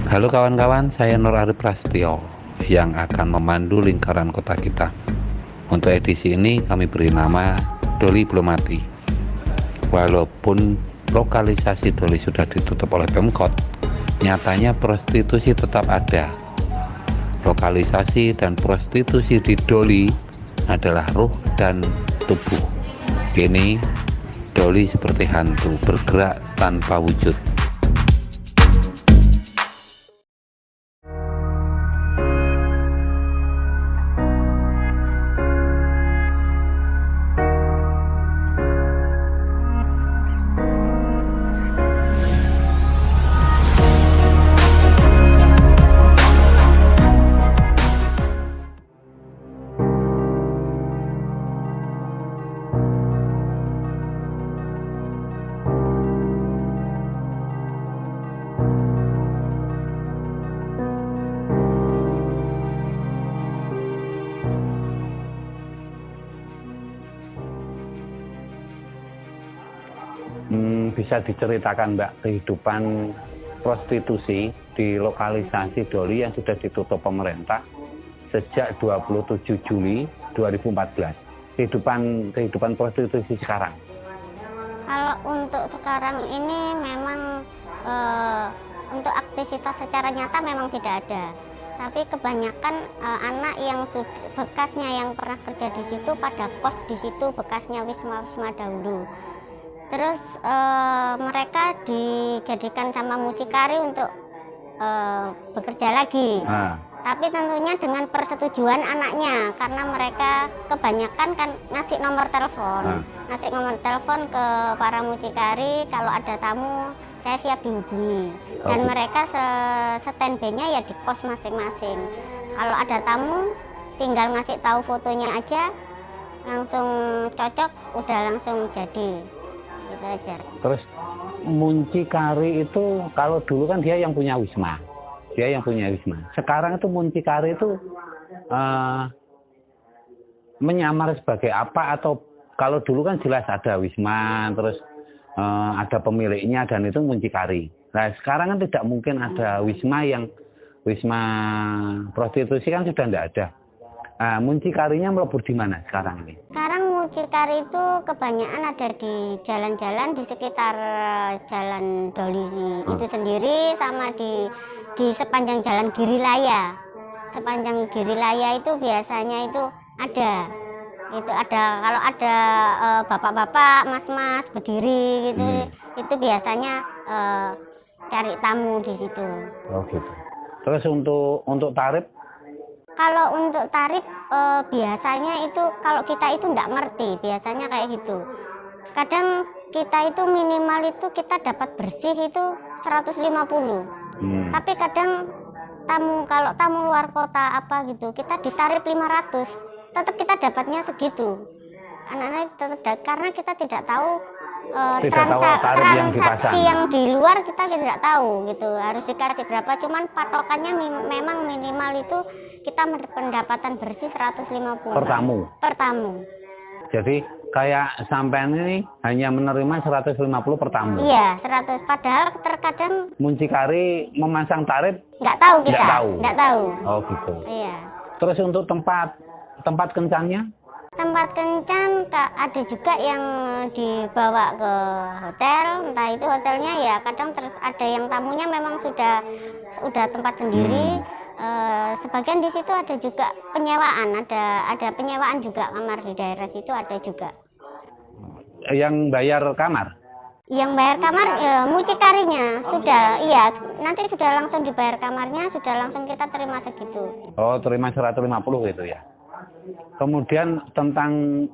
Halo kawan-kawan, saya Nur Arif Prasetyo yang akan memandu lingkaran kota kita. Untuk edisi ini kami beri nama Doli Belum Mati. Walaupun lokalisasi Doli sudah ditutup oleh Pemkot, nyatanya prostitusi tetap ada. Lokalisasi dan prostitusi di Doli adalah ruh dan tubuh. Kini Doli seperti hantu bergerak tanpa wujud. Bisa diceritakan Mbak kehidupan prostitusi di lokalisasi Doli yang sudah ditutup pemerintah sejak 27 Juli 2014. Kehidupan prostitusi sekarang. Kalau untuk sekarang ini memang untuk aktivitas secara nyata memang tidak ada. Tapi kebanyakan anak yang bekasnya yang pernah kerja di situ pada kos di situ, bekasnya wisma dahulu. Terus mereka dijadikan sama mucikari untuk bekerja lagi. Tapi tentunya dengan persetujuan anaknya, karena mereka kebanyakan kan ngasih nomor telepon. Ngasih nomor telepon ke para mucikari, kalau ada tamu saya siap dihubungi. Dan mereka standby-nya ya di kos masing-masing. Kalau ada tamu tinggal ngasih tahu fotonya aja, langsung cocok, udah langsung jadi. Gitu aja. Terus muncikari itu kalau dulu kan dia yang punya wisma. Sekarang itu muncikari itu menyamar sebagai apa, atau kalau dulu kan jelas ada wisma, terus ada pemiliknya dan itu muncikari. Nah sekarang kan tidak mungkin ada wisma prostitusi kan sudah tidak ada. Muncikarinya melebur di mana sekarang ini? Sekarang mucikari itu kebanyakan ada di jalan-jalan di sekitar Jalan Doli itu sendiri, sama di sepanjang Jalan Girilaya. Sepanjang Girilaya itu biasanya itu ada. Itu ada, kalau ada bapak-bapak, mas-mas berdiri gitu, itu biasanya cari tamu di situ. Oh gitu. Terus untuk tarif? Kalau untuk tarif biasanya itu kalau kita itu enggak ngerti, biasanya kayak gitu. Kadang kita itu minimal itu kita dapat bersih itu 150. Tapi kadang kalau tamu luar kota apa gitu, kita ditarif 500. Tetap kita dapatnya segitu. Anak-anak tetap karena kita tidak tahu transaksi yang di luar kita tidak tahu gitu, harus dikasih berapa, cuman patokannya memang minimal itu kita pendapatan bersih 150 per tamu. Jadi kayak sampean ini hanya menerima 150 per tamu. Iya, 100, padahal terkadang muncikari memasang tarif nggak tahu kita. Nggak tahu. Oh gitu. Iya. Terus untuk tempat kencangnya? Tempat kencan ada juga yang dibawa ke hotel, entah itu hotelnya ya kadang terus ada yang tamunya memang sudah tempat sendiri. Sebagian di situ ada juga penyewaan, ada penyewaan juga kamar di daerah situ ada juga. Yang bayar kamar? Yang bayar kamar mucikarinya sudah, iya nanti sudah langsung dibayar kamarnya, sudah langsung kita terima segitu. Oh terima 150 gitu ya. Kemudian tentang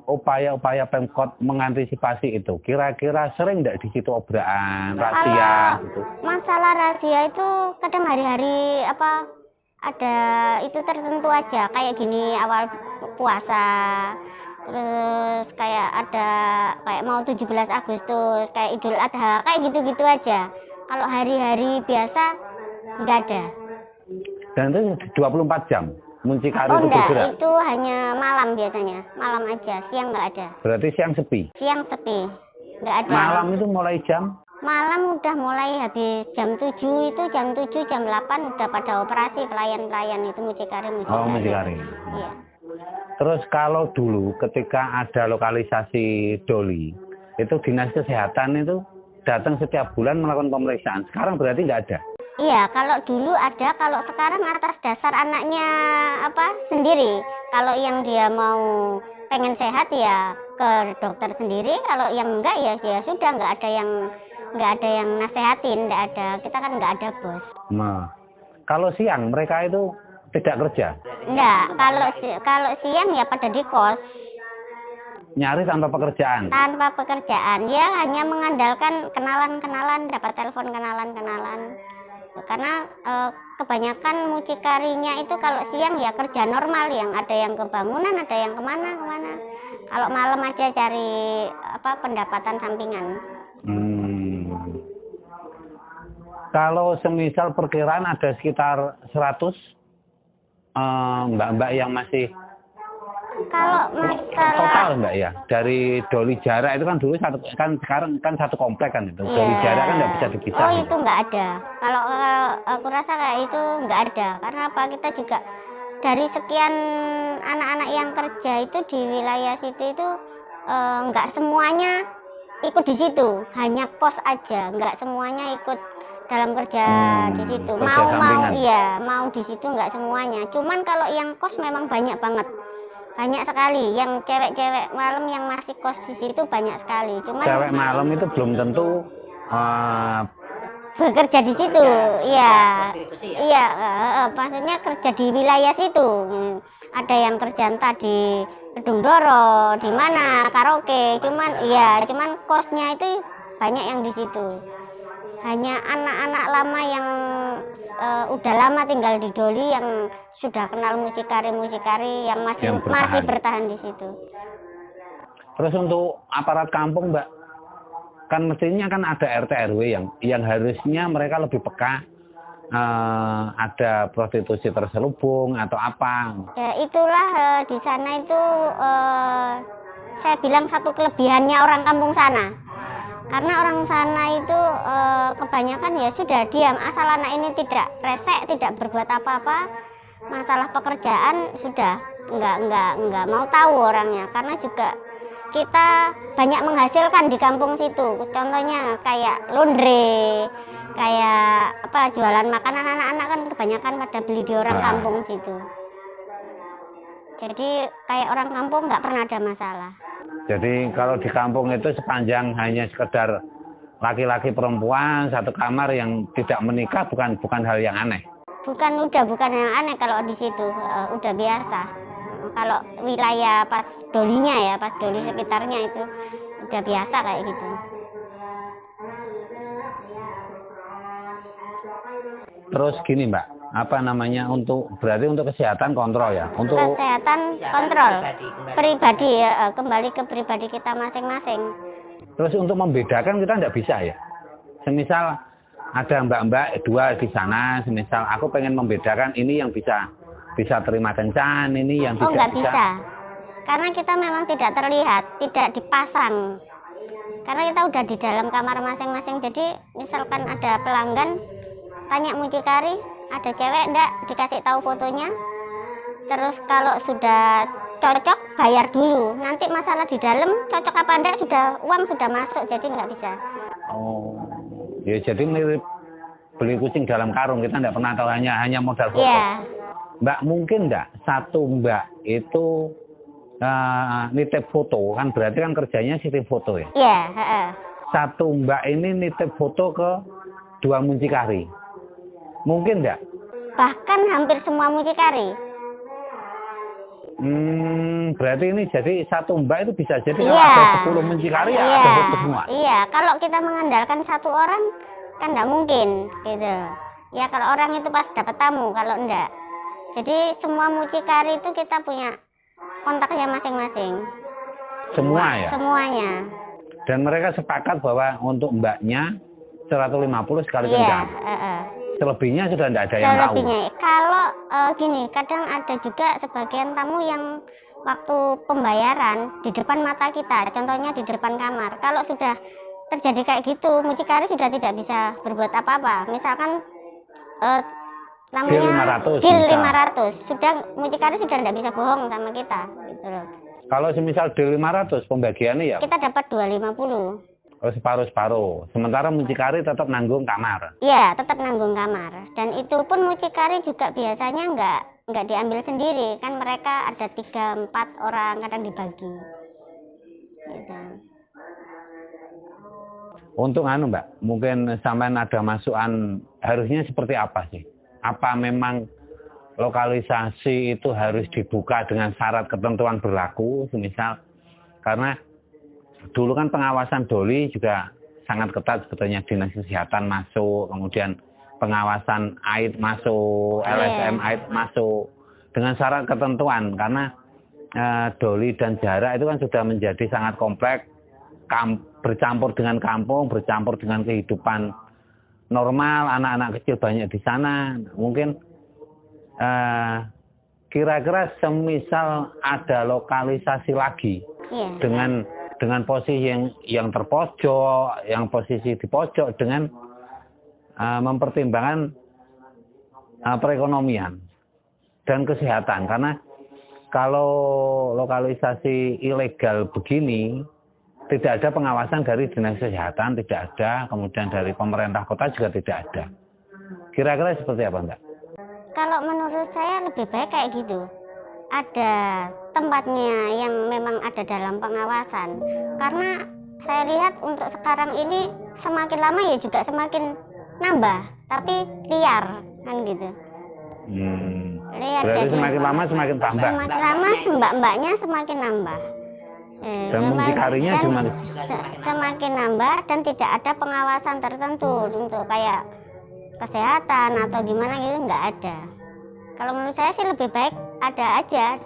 upaya-upaya Pemkot mengantisipasi itu, kira-kira sering tidak di situ obrakan, rahasia gitu? Masalah rahasia itu kadang hari-hari ada itu tertentu aja, kayak gini awal puasa, terus kayak mau 17 Agustus, kayak Idul Adha, kayak gitu-gitu aja. Kalau hari-hari biasa nggak ada. Dan itu 24 jam? Muncikari itu enggak, bergerak? Itu hanya malam biasanya, malam aja, siang nggak ada. Berarti siang sepi? Siang sepi, nggak ada. Malam itu mulai jam? malam udah mulai habis jam 7 itu, jam 7, jam 8 udah pada operasi pelayan-pelayan itu mucikari. Oh, mucikari. Iya. Terus kalau dulu ketika ada lokalisasi Doli, itu dinas kesehatan itu datang setiap bulan melakukan pemeriksaan. Sekarang berarti nggak ada? Iya, kalau dulu ada, kalau sekarang atas dasar anaknya sendiri. Kalau yang dia mau pengen sehat ya ke dokter sendiri, kalau yang enggak ya sudah nggak ada yang nasehatin, nggak ada. Kita kan nggak ada bos. Nah, kalau siang mereka itu tidak kerja? Enggak, kalau siang ya pada di kos. Nyari tanpa pekerjaan? Tanpa pekerjaan, ya hanya mengandalkan kenalan-kenalan, dapat telepon kenalan-kenalan. Karena kebanyakan mucikarinya itu kalau siang ya kerja normal, yang ada yang ke bangunan, ada yang kemana. Kalau malam aja cari pendapatan sampingan. Kalau semisal perkiraan ada sekitar 100 mbak-mbak yang masih kalau masalah total mbak ya, dari Doli Jarak itu kan dulu sekarang kan satu komplek kan itu. Doli Jarak kan nggak bisa dipisah. Oh itu nggak ada. Kalau aku rasa kayak itu nggak ada. Karena apa, kita juga dari sekian anak-anak yang kerja itu di wilayah situ itu nggak semuanya ikut di situ, hanya kos aja, nggak semuanya ikut dalam kerja di situ. Mau di situ nggak semuanya. Cuman kalau yang kos memang banyak banget. Banyak sekali yang cewek-cewek malam yang masih kos di situ, banyak sekali. Cuman cewek malam itu belum tentu bekerja di situ. Iya, maksudnya kerja di wilayah situ. Ada yang kerja entah di Gedung Doro, di mana karaoke. Cuman kosnya itu banyak yang di situ. Hanya anak-anak lama yang udah lama tinggal di Doli yang sudah kenal mucikari yang masih bertahan di situ. Terus untuk aparat kampung mbak, kan mestinya kan ada RT RW yang harusnya mereka lebih peka ada prostitusi terselubung atau apa. Ya itulah di sana itu saya bilang satu kelebihannya orang kampung sana. Karena orang sana itu kebanyakan ya sudah diam, asal anak ini tidak resek, tidak berbuat apa-apa, masalah pekerjaan sudah nggak mau tahu orangnya. Karena juga kita banyak menghasilkan di kampung situ, contohnya kayak laundry, kayak jualan makanan anak-anak kan kebanyakan pada beli di orang kampung situ. Jadi kayak orang kampung nggak pernah ada masalah. Jadi kalau di kampung itu sepanjang hanya sekedar laki-laki perempuan satu kamar yang tidak menikah bukan hal yang aneh. Bukan yang aneh kalau di situ, udah biasa. Kalau wilayah pas Dolinya ya, pas Doli sekitarnya itu udah biasa kayak gitu. Terus gini mbak, berarti untuk kesehatan kontrol ya? Untuk kesehatan kontrol pribadi ya, kembali ke pribadi kita masing-masing. Terus untuk membedakan kita nggak bisa ya? Semisal ada mbak-mbak dua di sana, semisal aku pengen membedakan ini yang bisa terima kencan, ini yang nggak bisa. Karena kita memang tidak terlihat, tidak dipasang. Karena kita udah di dalam kamar masing-masing. Jadi misalkan ada pelanggan tanya mucikari, ada cewek enggak, dikasih tahu fotonya. Terus kalau sudah cocok bayar dulu. Nanti masalah di dalam cocok apa enggak uang sudah masuk, jadi nggak bisa. Oh, ya jadi mirip beli kucing dalam karung, kita nggak pernah tahu, hanya modal foto. Yeah. Mbak, mungkin enggak satu mbak itu nitip foto, kan berarti kan kerjanya nitip foto ya? Iya. Satu mbak ini nitip foto ke dua mucikari, mungkin enggak? Bahkan hampir semua mucikari. Berarti ini jadi satu mbak itu bisa jadi ada 10 mucikari ya ada foto semua? Iya, kalau kita mengandalkan satu orang kan enggak mungkin gitu. Ya kalau orang itu pas dapat tamu, kalau enggak. Jadi semua mucikari itu kita punya kontaknya masing-masing. Semua ya? Semuanya. Dan mereka sepakat bahwa untuk mbaknya 150 sekali kencan. Selebihnya sudah tidak ada yang tahu. Kalau gini, kadang ada juga sebagian tamu yang waktu pembayaran di depan mata kita, contohnya di depan kamar. Kalau sudah terjadi kayak gitu, mucikari sudah tidak bisa berbuat apa-apa. Misalkan namanya deal 500, sudah mucikari sudah tidak bisa bohong sama kita gitu loh. Kalau semisal deal 500 pembagiannya ya kita dapat 250. Oh, separuh-separuh. Sementara mucikari tetap nanggung kamar. Iya, tetap nanggung kamar. Dan itu pun mucikari juga biasanya nggak diambil sendiri, kan mereka ada 3-4 orang kadang dibagi. Gitu. Untuk Mbak, mungkin sampean ada masukan harusnya seperti apa sih? Apa memang lokalisasi itu harus dibuka dengan syarat ketentuan berlaku, semisal karena dulu kan pengawasan doli juga sangat ketat sebetulnya, dinas kesehatan masuk, kemudian pengawasan AID masuk, LSM AID masuk dengan syarat ketentuan karena doli dan jarak itu kan sudah menjadi sangat kompleks, bercampur dengan kampung, bercampur dengan kehidupan normal, anak-anak kecil banyak di sana. Mungkin kira-kira semisal ada lokalisasi lagi dengan posisi yang terpojok, yang posisi di pojok dengan mempertimbangkan perekonomian dan kesehatan, karena kalau lokalisasi ilegal begini tidak ada pengawasan dari dinas kesehatan, tidak ada, kemudian dari pemerintah kota juga tidak ada. Kira-kira seperti apa, Mbak? Kalau menurut saya lebih baik kayak gitu. Ada tempatnya yang memang ada dalam pengawasan. Karena saya lihat untuk sekarang ini semakin lama ya juga semakin nambah, tapi liar kan gitu. Liar. Berarti jadi semakin lama semakin tambah. Semakin lama mbak-mbaknya semakin nambah. Dan mucikarinya gimana? Semakin nambah dan tidak ada pengawasan tertentu untuk kayak kesehatan atau gimana gitu, nggak ada. Kalau menurut saya sih lebih baik ada aja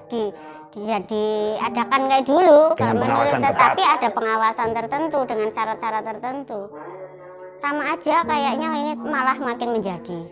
diadakan kayak dulu kalau menurut, tetapi ada pengawasan tertentu dengan syarat-syarat tertentu. Sama aja kayaknya ini malah makin menjadi.